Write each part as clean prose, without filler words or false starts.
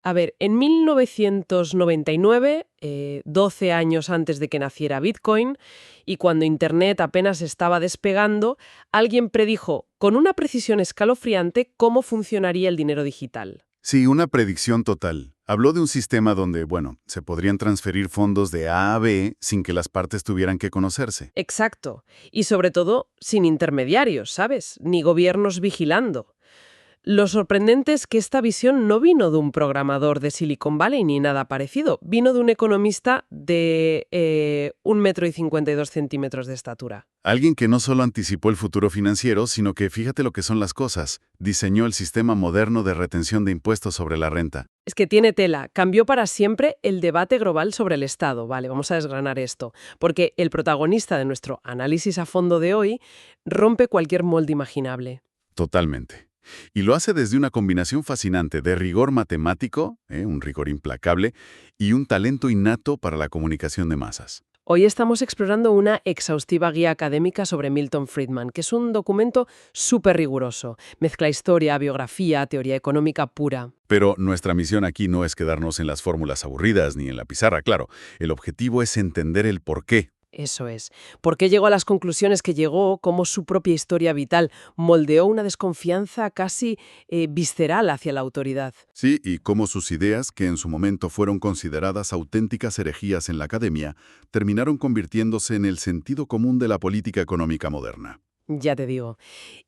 A ver, en 1999, 12 años antes de que naciera Bitcoin, y cuando Internet apenas estaba despegando, alguien predijo con una precisión escalofriante cómo funcionaría el dinero digital. Sí, una predicción total. Habló de un sistema donde, bueno, se podrían transferir fondos de A a B sin que las partes tuvieran que conocerse. Exacto. Y sobre todo, sin intermediarios, ¿sabes? Ni gobiernos vigilando. Lo sorprendente es que esta visión no vino de un programador de Silicon Valley ni nada parecido. Vino de un economista de 1,52 metros de estatura. Alguien que no solo anticipó el futuro financiero, sino que, fíjate lo que son las cosas, diseñó el sistema moderno de retención de impuestos sobre la renta. Es que tiene tela. Cambió para siempre el debate global sobre el Estado. Vale, vamos a desgranar esto. Porque el protagonista de nuestro análisis a fondo de hoy rompe cualquier molde imaginable. Totalmente. Y lo hace desde una combinación fascinante de rigor matemático, un rigor implacable, y un talento innato para la comunicación de masas. Hoy estamos explorando una exhaustiva guía académica sobre Milton Friedman, que es un documento súper riguroso. Mezcla historia, biografía, teoría económica pura. Pero nuestra misión aquí no es quedarnos en las fórmulas aburridas ni en la pizarra, claro. El objetivo es entender el porqué. Eso es. ¿Por qué llegó a las conclusiones que llegó? Cómo su propia historia vital moldeó una desconfianza casi visceral hacia la autoridad. Sí, y cómo sus ideas, que en su momento fueron consideradas auténticas herejías en la academia, terminaron convirtiéndose en el sentido común de la política económica moderna. Ya te digo.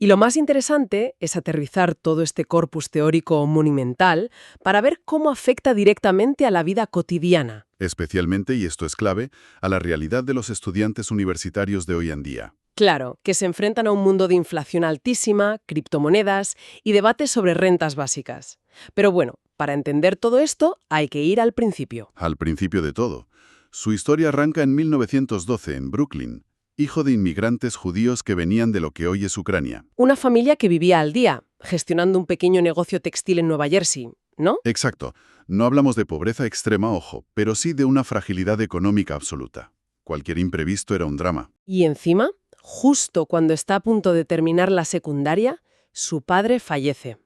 Y lo más interesante es aterrizar todo este corpus teórico monumental para ver cómo afecta directamente a la vida cotidiana. Especialmente, y esto es clave, a la realidad de los estudiantes universitarios de hoy en día. Claro, que se enfrentan a un mundo de inflación altísima, criptomonedas y debates sobre rentas básicas. Pero bueno, para entender todo esto hay que ir al principio. Al principio de todo. Su historia arranca en 1912 en Brooklyn, hijo de inmigrantes judíos que venían de lo que hoy es Ucrania. Una familia que vivía al día, gestionando un pequeño negocio textil en Nueva Jersey, ¿no? Exacto. No hablamos de pobreza extrema, ojo, pero sí de una fragilidad económica absoluta. Cualquier imprevisto era un drama. Y encima, justo cuando está a punto de terminar la secundaria, su padre fallece.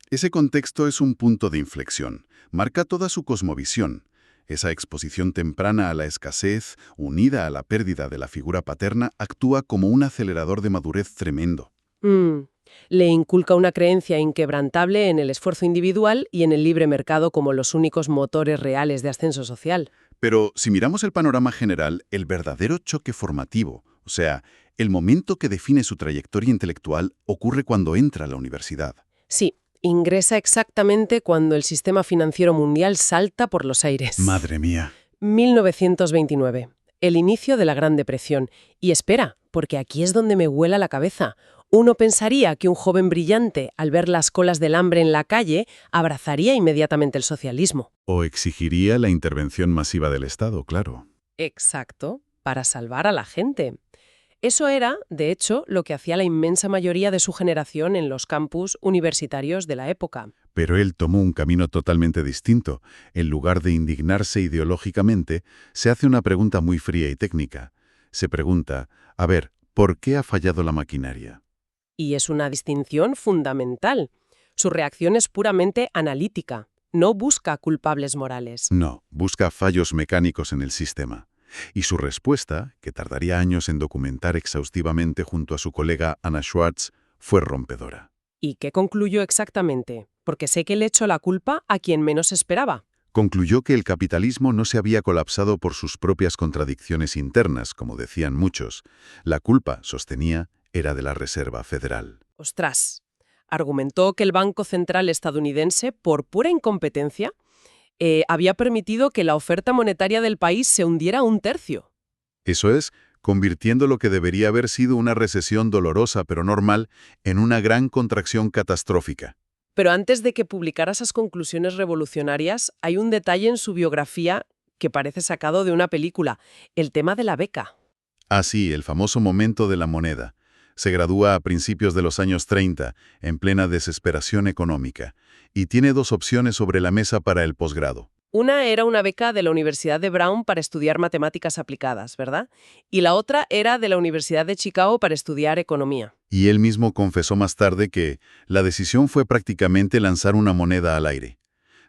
Ese contexto es un punto de inflexión. Marca toda su cosmovisión. Esa exposición temprana a la escasez, unida a la pérdida de la figura paterna, actúa como un acelerador de madurez tremendo. Mm, Le inculca una creencia inquebrantable en el esfuerzo individual y en el libre mercado como los únicos motores reales de ascenso social. Pero si miramos el panorama general, el verdadero choque formativo, o sea, el momento que define su trayectoria intelectual, ocurre cuando entra a la universidad. Sí, ingresa exactamente cuando el sistema financiero mundial salta por los aires. Madre mía. 1929, el inicio de la Gran Depresión. Y espera, porque aquí es donde me vuela la cabeza. Uno pensaría que un joven brillante, al ver las colas del hambre en la calle, abrazaría inmediatamente el socialismo. O exigiría la intervención masiva del Estado, claro. Exacto, para salvar a la gente. Eso era, de hecho, lo que hacía la inmensa mayoría de su generación en los campus universitarios de la época. Pero él tomó un camino totalmente distinto. En lugar de indignarse ideológicamente, se hace una pregunta muy fría y técnica. Se pregunta, a ver, ¿por qué ha fallado la maquinaria? Y es una distinción fundamental. Su reacción es puramente analítica. No busca culpables morales. No, busca fallos mecánicos en el sistema. Y su respuesta, que tardaría años en documentar exhaustivamente junto a su colega Anna Schwartz, fue rompedora. ¿Y qué concluyó exactamente? Porque sé que le echó la culpa a quien menos esperaba. Concluyó que el capitalismo no se había colapsado por sus propias contradicciones internas, como decían muchos. La culpa, sostenía, era de la Reserva Federal. Ostras, argumentó que el Banco Central estadounidense, por pura incompetencia, había permitido que la oferta monetaria del país se hundiera un tercio. Eso es, convirtiendo lo que debería haber sido una recesión dolorosa pero normal en una gran contracción catastrófica. Pero antes de que publicara esas conclusiones revolucionarias, hay un detalle en su biografía que parece sacado de una película, el tema de la beca. Así, el famoso momento de la moneda. Se gradúa a principios de los años 30, en plena desesperación económica, y tiene dos opciones sobre la mesa para el posgrado. Una era una beca de la Universidad de Brown para estudiar matemáticas aplicadas, ¿verdad? Y la otra era de la Universidad de Chicago para estudiar economía. Y él mismo confesó más tarde que la decisión fue prácticamente lanzar una moneda al aire.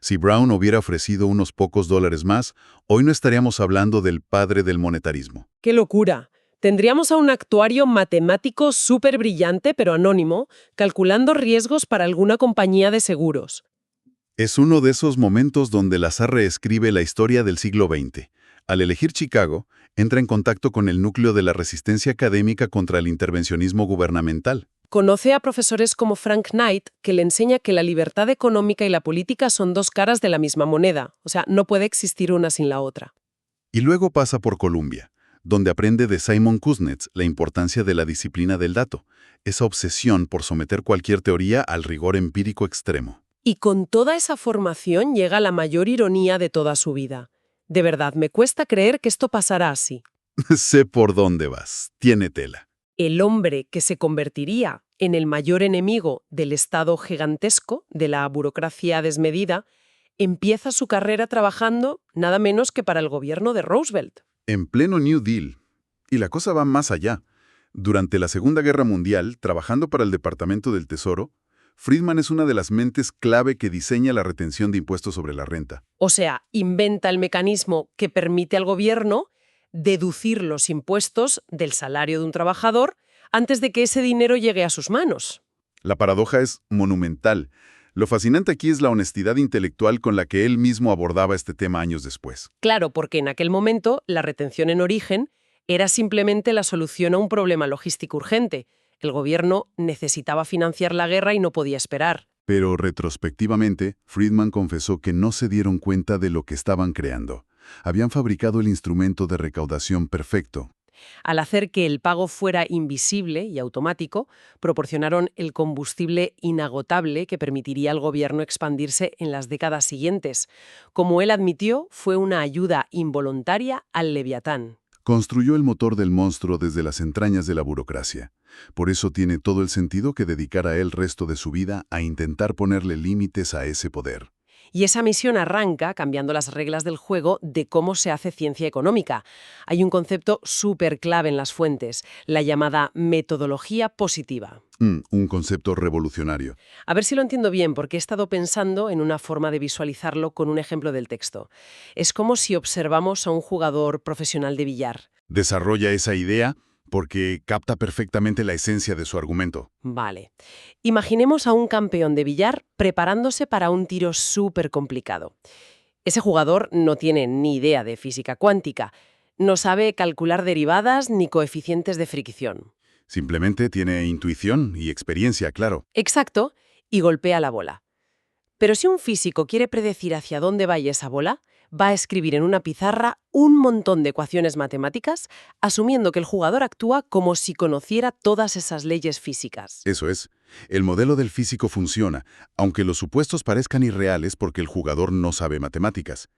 Si Brown hubiera ofrecido unos pocos dólares más, hoy no estaríamos hablando del padre del monetarismo. ¡Qué locura! Tendríamos a un actuario matemático súper brillante, pero anónimo, calculando riesgos para alguna compañía de seguros. Es uno de esos momentos donde el azar reescribe la historia del siglo XX. Al elegir Chicago, entra en contacto con el núcleo de la resistencia académica contra el intervencionismo gubernamental. Conoce a profesores como Frank Knight, que le enseña que la libertad económica y la política son dos caras de la misma moneda, o sea, no puede existir una sin la otra. Y luego pasa por Columbia, donde aprende de Simon Kuznets la importancia de la disciplina del dato, esa obsesión por someter cualquier teoría al rigor empírico extremo. Y con toda esa formación llega la mayor ironía de toda su vida. De verdad, me cuesta creer que esto pasará así. Sé por dónde vas, tiene tela. El hombre que se convertiría en el mayor enemigo del Estado gigantesco, de la burocracia desmedida, empieza su carrera trabajando nada menos que para el gobierno de Roosevelt. En pleno New Deal. Y la cosa va más allá. Durante la Segunda Guerra Mundial, trabajando para el Departamento del Tesoro, Friedman es una de las mentes clave que diseña la retención de impuestos sobre la renta. O sea, inventa el mecanismo que permite al gobierno deducir los impuestos del salario de un trabajador antes de que ese dinero llegue a sus manos. La paradoja es monumental. Lo fascinante aquí es la honestidad intelectual con la que él mismo abordaba este tema años después. Claro, porque en aquel momento la retención en origen era simplemente la solución a un problema logístico urgente. El gobierno necesitaba financiar la guerra y no podía esperar. Pero retrospectivamente, Friedman confesó que no se dieron cuenta de lo que estaban creando. Habían fabricado el instrumento de recaudación perfecto. Al hacer que el pago fuera invisible y automático, proporcionaron el combustible inagotable que permitiría al gobierno expandirse en las décadas siguientes. Como él admitió, fue una ayuda involuntaria al Leviatán. Construyó el motor del monstruo desde las entrañas de la burocracia. Por eso tiene todo el sentido que dedicara el resto de su vida a intentar ponerle límites a ese poder. Y esa misión arranca cambiando las reglas del juego de cómo se hace ciencia económica. Hay un concepto súper clave en las fuentes, la llamada metodología positiva. Un concepto revolucionario. A ver si lo entiendo bien, porque he estado pensando en una forma de visualizarlo con un ejemplo del texto. Es como si observamos a un jugador profesional de billar. Desarrolla esa idea porque capta perfectamente la esencia de su argumento. Vale. Imaginemos a un campeón de billar preparándose para un tiro súper complicado. Ese jugador no tiene ni idea de física cuántica, no sabe calcular derivadas ni coeficientes de fricción. Simplemente tiene intuición y experiencia, claro. Exacto, y golpea la bola. Pero si un físico quiere predecir hacia dónde vaya esa bola, va a escribir en una pizarra un montón de ecuaciones matemáticas, asumiendo que el jugador actúa como si conociera todas esas leyes físicas. Eso es. El modelo del físico funciona, aunque los supuestos parezcan irreales porque el jugador no sabe matemáticas.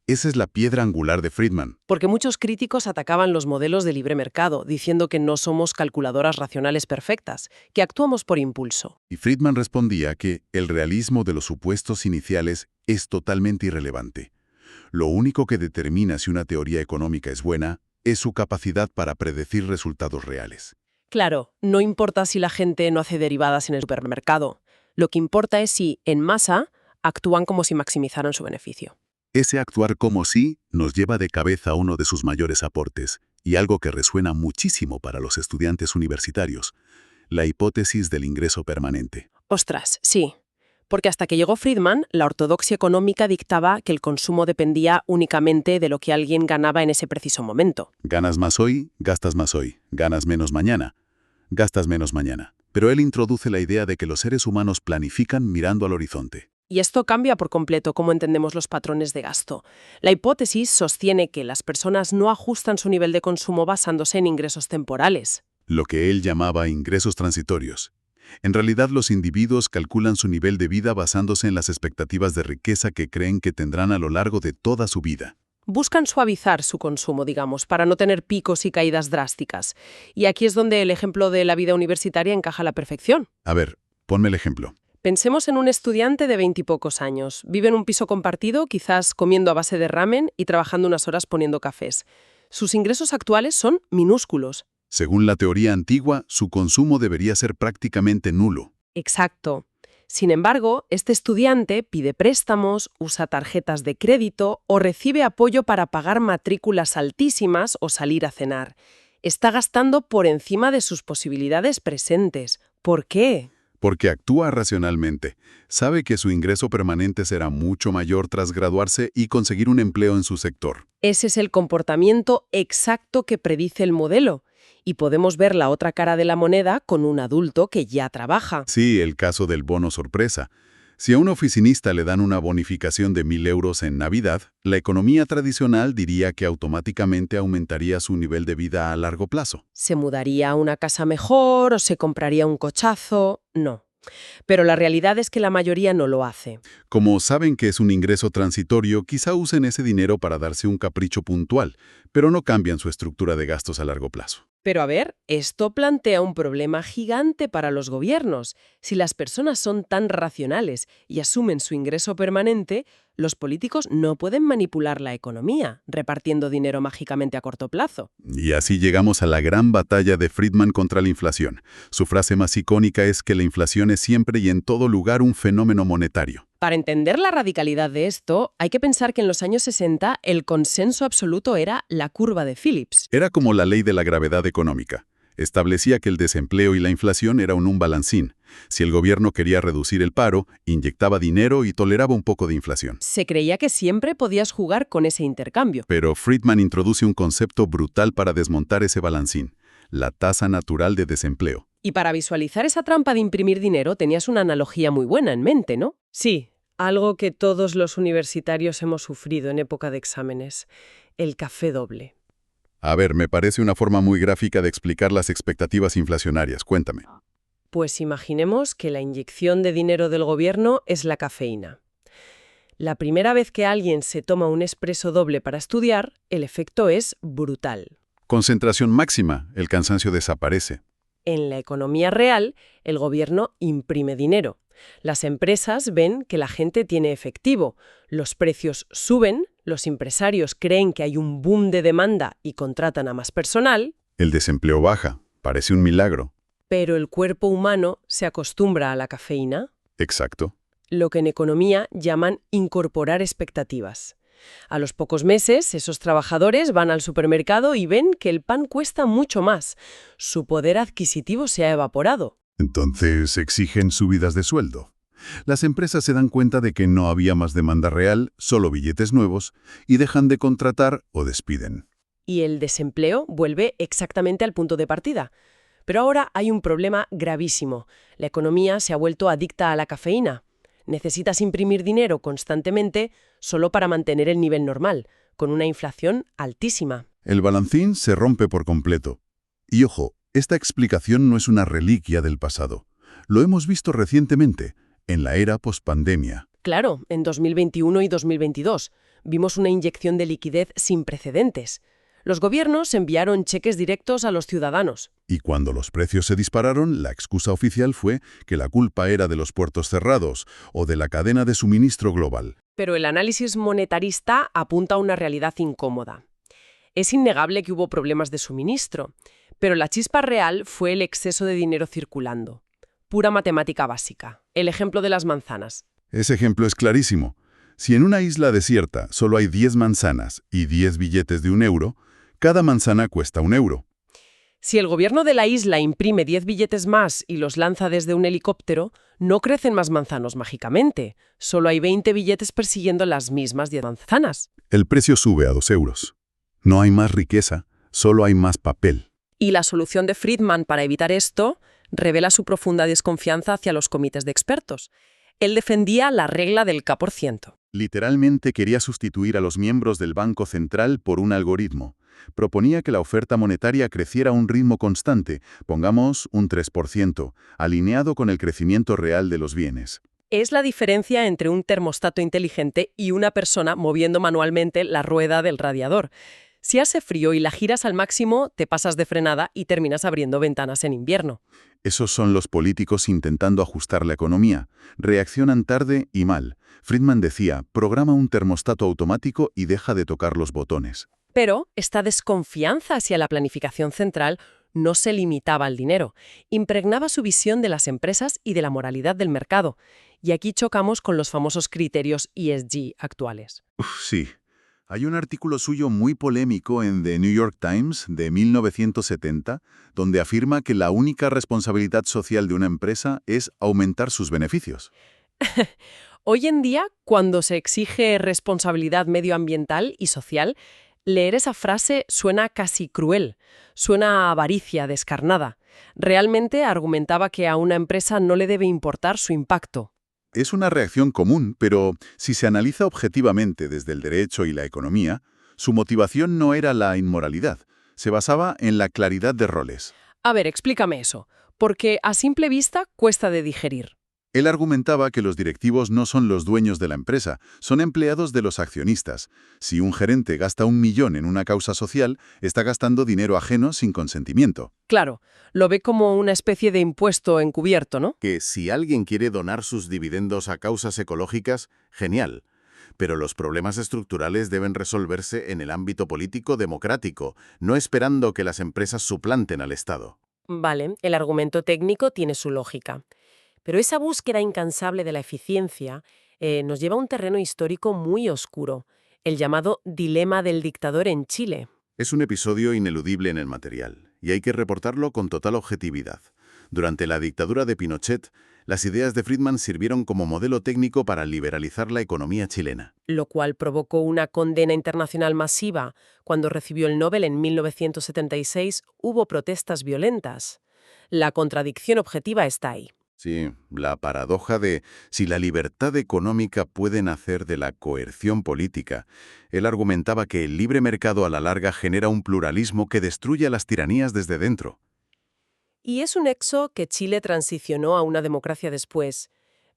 Esa es la piedra angular de Friedman. Porque muchos críticos atacaban los modelos de libre mercado, diciendo que no somos calculadoras racionales perfectas, que actuamos por impulso. Y Friedman respondía que el realismo de los supuestos iniciales es totalmente irrelevante. Lo único que determina si una teoría económica es buena es su capacidad para predecir resultados reales. Claro, no importa si la gente no hace derivadas en el supermercado. Lo que importa es si, en masa, actúan como si maximizaran su beneficio. Ese actuar como sí nos lleva de cabeza a uno de sus mayores aportes, y algo que resuena muchísimo para los estudiantes universitarios, la hipótesis del ingreso permanente. Ostras, sí. Porque hasta que llegó Friedman, la ortodoxia económica dictaba que el consumo dependía únicamente de lo que alguien ganaba en ese preciso momento. Ganas más hoy, gastas más hoy. Ganas menos mañana, gastas menos mañana. Pero él introduce la idea de que los seres humanos planifican mirando al horizonte. Y esto cambia por completo cómo entendemos los patrones de gasto. La hipótesis sostiene que las personas no ajustan su nivel de consumo basándose en ingresos temporales. Lo que él llamaba ingresos transitorios. En realidad, los individuos calculan su nivel de vida basándose en las expectativas de riqueza que creen que tendrán a lo largo de toda su vida. Buscan suavizar su consumo, digamos, para no tener picos y caídas drásticas. Y aquí es donde el ejemplo de la vida universitaria encaja a la perfección. A ver, ponme el ejemplo. Pensemos en un estudiante de 20 y pocos años. Vive en un piso compartido, quizás comiendo a base de ramen y trabajando unas horas poniendo cafés. Sus ingresos actuales son minúsculos. Según la teoría antigua, su consumo debería ser prácticamente nulo. Exacto. Sin embargo, este estudiante pide préstamos, usa tarjetas de crédito o recibe apoyo para pagar matrículas altísimas o salir a cenar. Está gastando por encima de sus posibilidades presentes. ¿Por qué? Porque actúa racionalmente. Sabe que su ingreso permanente será mucho mayor tras graduarse y conseguir un empleo en su sector. Ese es el comportamiento exacto que predice el modelo. Y podemos ver la otra cara de la moneda con un adulto que ya trabaja. Sí, el caso del bono sorpresa. Si a un oficinista le dan una bonificación de 1.000 euros en Navidad, la economía tradicional diría que automáticamente aumentaría su nivel de vida a largo plazo. ¿Se mudaría a una casa mejor o se compraría un cochazo? No. Pero la realidad es que la mayoría no lo hace. Como saben que es un ingreso transitorio, quizá usen ese dinero para darse un capricho puntual, pero no cambian su estructura de gastos a largo plazo. Pero a ver, esto plantea un problema gigante para los gobiernos. Si las personas son tan racionales y asumen su ingreso permanente, los políticos no pueden manipular la economía, repartiendo dinero mágicamente a corto plazo. Y así llegamos a la gran batalla de Friedman contra la inflación. Su frase más icónica es que la inflación es siempre y en todo lugar un fenómeno monetario. Para entender la radicalidad de esto, hay que pensar que en los años 60 el consenso absoluto era la curva de Phillips. Era como la ley de la gravedad económica. Establecía que el desempleo y la inflación eran un balancín. Si el gobierno quería reducir el paro, inyectaba dinero y toleraba un poco de inflación. Se creía que siempre podías jugar con ese intercambio. Pero Friedman introduce un concepto brutal para desmontar ese balancín: la tasa natural de desempleo. Y para visualizar esa trampa de imprimir dinero tenías una analogía muy buena en mente, ¿no? Sí, algo que todos los universitarios hemos sufrido en época de exámenes: el café doble. A ver, me parece una forma muy gráfica de explicar las expectativas inflacionarias. Cuéntame. Pues imaginemos que la inyección de dinero del gobierno es la cafeína. La primera vez que alguien se toma un expreso doble para estudiar, el efecto es brutal. Concentración máxima, el cansancio desaparece. En la economía real, el gobierno imprime dinero. Las empresas ven que la gente tiene efectivo, los precios suben, los empresarios creen que hay un boom de demanda y contratan a más personal. El desempleo baja, parece un milagro. Pero el cuerpo humano se acostumbra a la cafeína. Exacto. Lo que en economía llaman incorporar expectativas. A los pocos meses, esos trabajadores van al supermercado y ven que el pan cuesta mucho más. Su poder adquisitivo se ha evaporado. Entonces exigen subidas de sueldo. Las empresas se dan cuenta de que no había más demanda real, solo billetes nuevos, y dejan de contratar o despiden. Y el desempleo vuelve exactamente al punto de partida. Pero ahora hay un problema gravísimo. La economía se ha vuelto adicta a la cafeína. Necesitas imprimir dinero constantemente solo para mantener el nivel normal, con una inflación altísima. El balancín se rompe por completo. Y ojo, esta explicación no es una reliquia del pasado. Lo hemos visto recientemente, en la era pospandemia. Claro, en 2021 y 2022 vimos una inyección de liquidez sin precedentes. Los gobiernos enviaron cheques directos a los ciudadanos. Y cuando los precios se dispararon, la excusa oficial fue que la culpa era de los puertos cerrados o de la cadena de suministro global. Pero el análisis monetarista apunta a una realidad incómoda. Es innegable que hubo problemas de suministro, pero la chispa real fue el exceso de dinero circulando. Pura matemática básica. El ejemplo de las manzanas. Ese ejemplo es clarísimo. Si en una isla desierta solo hay 10 manzanas y 10 billetes de 1 euro, cada manzana cuesta 1 euro. Si el gobierno de la isla imprime 10 billetes más y los lanza desde un helicóptero, no crecen más manzanos mágicamente. Solo hay 20 billetes persiguiendo las mismas 10 manzanas. El precio sube a 2 euros. No hay más riqueza, solo hay más papel. Y la solución de Friedman para evitar esto revela su profunda desconfianza hacia los comités de expertos. Él defendía la regla del K%. Literalmente quería sustituir a los miembros del Banco Central por un algoritmo. Proponía que la oferta monetaria creciera a un ritmo constante, pongamos un 3%, alineado con el crecimiento real de los bienes. Es la diferencia entre un termostato inteligente y una persona moviendo manualmente la rueda del radiador. Si hace frío y la giras al máximo, te pasas de frenada y terminas abriendo ventanas en invierno. Esos son los políticos intentando ajustar la economía. Reaccionan tarde y mal. Friedman decía, programa un termostato automático y deja de tocar los botones. Pero esta desconfianza hacia la planificación central no se limitaba al dinero, impregnaba su visión de las empresas y de la moralidad del mercado. Y aquí chocamos con los famosos criterios ESG actuales. Sí. Hay un artículo suyo muy polémico en The New York Times de 1970, donde afirma que la única responsabilidad social de una empresa es aumentar sus beneficios. Hoy en día, cuando se exige responsabilidad medioambiental y social, leer esa frase suena casi cruel, suena a avaricia descarnada. Realmente argumentaba que a una empresa no le debe importar su impacto. Es una reacción común, pero si se analiza objetivamente desde el derecho y la economía, su motivación no era la inmoralidad, se basaba en la claridad de roles. A ver, explícame eso, porque a simple vista cuesta de digerir. Él argumentaba que los directivos no son los dueños de la empresa, son empleados de los accionistas. Si un gerente gasta 1.000.000 en una causa social, está gastando dinero ajeno sin consentimiento. Claro, lo ve como una especie de impuesto encubierto, ¿no? Que si alguien quiere donar sus dividendos a causas ecológicas, genial. Pero los problemas estructurales deben resolverse en el ámbito político democrático, no esperando que las empresas suplanten al Estado. Vale, el argumento técnico tiene su lógica. Pero esa búsqueda incansable de la eficiencia nos lleva a un terreno histórico muy oscuro, el llamado dilema del dictador en Chile. Es un episodio ineludible en el material, y hay que reportarlo con total objetividad. Durante la dictadura de Pinochet, las ideas de Friedman sirvieron como modelo técnico para liberalizar la economía chilena. Lo cual provocó una condena internacional masiva. Cuando recibió el Nobel en 1976, hubo protestas violentas. La contradicción objetiva está ahí. Sí, la paradoja de si la libertad económica puede nacer de la coerción política. Él argumentaba que el libre mercado a la larga genera un pluralismo que destruye a las tiranías desde dentro. Y es un nexo que Chile transicionó a una democracia después.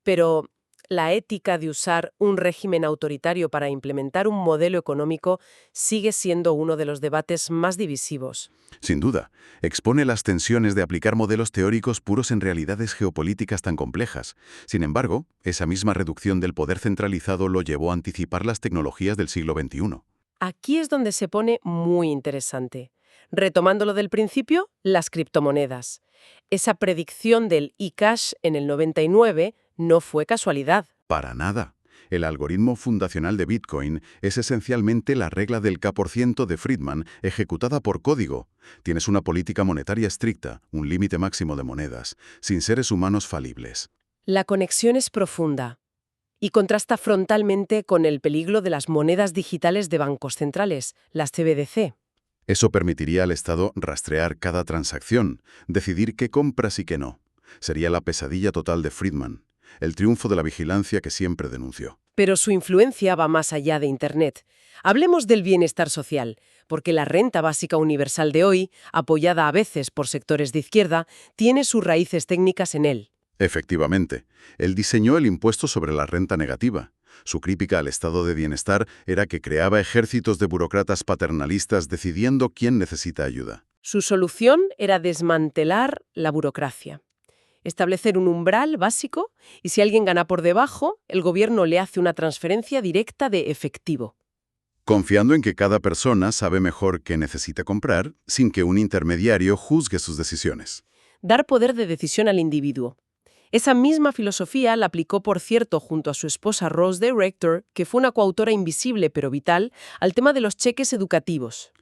Pero la ética de usar un régimen autoritario para implementar un modelo económico sigue siendo uno de los debates más divisivos. Sin duda, expone las tensiones de aplicar modelos teóricos puros en realidades geopolíticas tan complejas. Sin embargo, esa misma reducción del poder centralizado lo llevó a anticipar las tecnologías del siglo XXI. Aquí es donde se pone muy interesante. Retomándolo del principio, las criptomonedas. Esa predicción del eCash en el 99 no fue casualidad. Para nada. El algoritmo fundacional de Bitcoin es esencialmente la regla del K% de Friedman ejecutada por código. Tienes una política monetaria estricta, un límite máximo de monedas, sin seres humanos falibles. La conexión es profunda y contrasta frontalmente con el peligro de las monedas digitales de bancos centrales, las CBDC. Eso permitiría al Estado rastrear cada transacción, decidir qué compras y qué no. Sería la pesadilla total de Friedman, el triunfo de la vigilancia que siempre denunció. Pero su influencia va más allá de Internet. Hablemos del bienestar social, porque la renta básica universal de hoy, apoyada a veces por sectores de izquierda, tiene sus raíces técnicas en él. Efectivamente, él diseñó el impuesto sobre la renta negativa. Su crítica al estado de bienestar era que creaba ejércitos de burócratas paternalistas decidiendo quién necesita ayuda. Su solución era desmantelar la burocracia. Establecer un umbral básico y si alguien gana por debajo, el gobierno le hace una transferencia directa de efectivo. Confiando en que cada persona sabe mejor qué necesita comprar, sin que un intermediario juzgue sus decisiones. Dar poder de decisión al individuo. Esa misma filosofía la aplicó, por cierto, junto a su esposa Rose Day Rector, que fue una coautora invisible pero vital, al tema de los cheques educativos.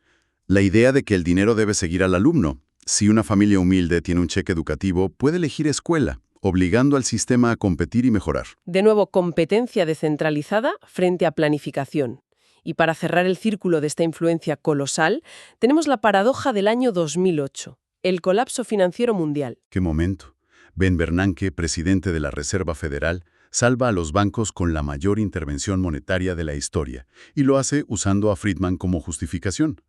La idea de que el dinero debe seguir al alumno. Si una familia humilde tiene un cheque educativo, puede elegir escuela, obligando al sistema a competir y mejorar. De nuevo, competencia descentralizada frente a planificación. Y para cerrar el círculo de esta influencia colosal, tenemos la paradoja del año 2008, el colapso financiero mundial. ¡Qué momento! Ben Bernanke, presidente de la Reserva Federal, salva a los bancos con la mayor intervención monetaria de la historia, y lo hace usando a Friedman como justificación.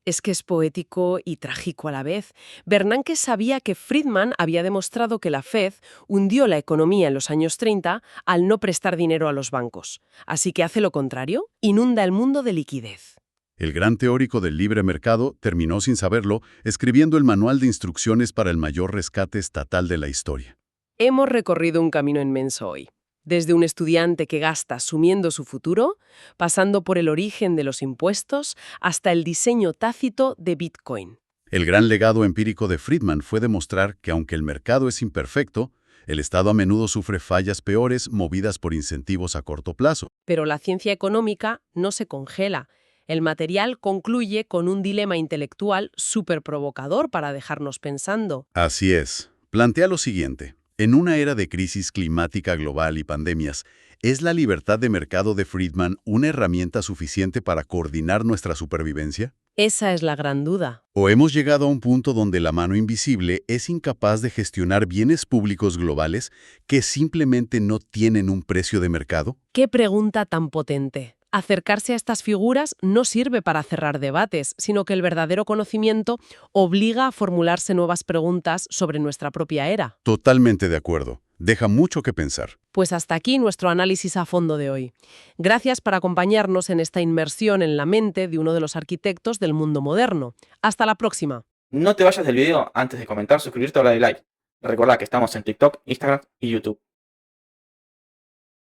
Es que es poético y trágico a la vez. Bernanke sabía que Friedman había demostrado que la Fed hundió la economía en los años 30 al no prestar dinero a los bancos. Así que hace lo contrario, inunda el mundo de liquidez. El gran teórico del libre mercado terminó sin saberlo escribiendo el manual de instrucciones para el mayor rescate estatal de la historia. Hemos recorrido un camino inmenso hoy. Desde un estudiante que gasta asumiendo su futuro, pasando por el origen de los impuestos, hasta el diseño tácito de Bitcoin. El gran legado empírico de Friedman fue demostrar que aunque el mercado es imperfecto, el Estado a menudo sufre fallas peores movidas por incentivos a corto plazo. Pero la ciencia económica no se congela. El material concluye con un dilema intelectual súper provocador para dejarnos pensando. Así es. Plantea lo siguiente. En una era de crisis climática global y pandemias, ¿es la libertad de mercado de Friedman una herramienta suficiente para coordinar nuestra supervivencia? Esa es la gran duda. ¿O hemos llegado a un punto donde la mano invisible es incapaz de gestionar bienes públicos globales que simplemente no tienen un precio de mercado? ¡Qué pregunta tan potente! Acercarse a estas figuras no sirve para cerrar debates, sino que el verdadero conocimiento obliga a formularse nuevas preguntas sobre nuestra propia era. Totalmente de acuerdo. Deja mucho que pensar. Pues hasta aquí nuestro análisis a fondo de hoy. Gracias por acompañarnos en esta inmersión en la mente de uno de los arquitectos del mundo moderno. Hasta la próxima. No te vayas del video antes de comentar, suscribirte o darle like. Recordá que estamos en TikTok, Instagram y YouTube.